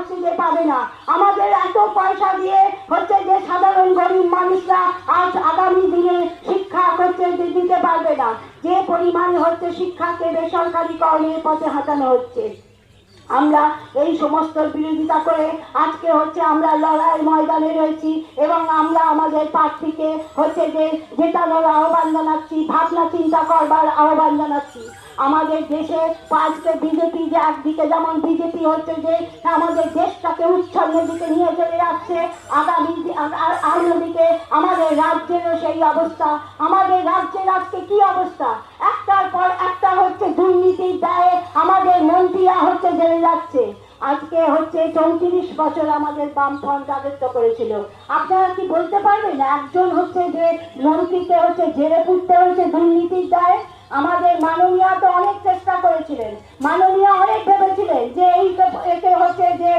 চাকরিতে পাবে না। আমাদের এত পয়সা দিয়ে হচ্ছে যে সাধারণ গরিব মানুষরা আজ আগামী দিনে শিক্ষা হচ্ছে দিতে পারবে না। যে পরিমাণ হচ্ছে শিক্ষাকে বেসরকারিকরণের পথে হাঁটানো হচ্ছে, আমরা এই সমস্ত বিরোধিতা করে আজকে হচ্ছে আমরা লড়াইয়ের ময়দানে রয়েছি এবং আমরা আমাদের প্রার্থীকে হচ্ছে যে জেতানোর আহ্বান জানাচ্ছি, ভাবনা চিন্তা করবার আহ্বান জানাচ্ছি। আমাদের দেশে আজকে বিজেপি যে একদিকে যেমন বিজেপি হচ্ছে যে আমাদের দেশটাকে উচ্ছন্নের দিকে নিয়ে চলে যাচ্ছে, অন্যদিকে আমাদের রাজ্যেরও সেই অবস্থা। আমাদের রাজ্যের আজকে কি অবস্থা, একটার পর একটা হচ্ছে দুর্নীতির দায়ে আমাদের মন্ত্রীরা হচ্ছে জেলে যাচ্ছে। আজকে হচ্ছে 34 বছর আমাদের বামফ্রন্ট রাজত্ব করেছিল। আপনারা কি বলতে পারবেন একজন হচ্ছে যে মন্ত্রীকে হচ্ছে জেলে পুরতে হচ্ছে দুর্নীতির দায়ে? আমাদের মাননীয় তো অনেক চেষ্টা করেছিলেন, মাননীয় অনেক ভেবেছিলেন যে এই একে হচ্ছে যে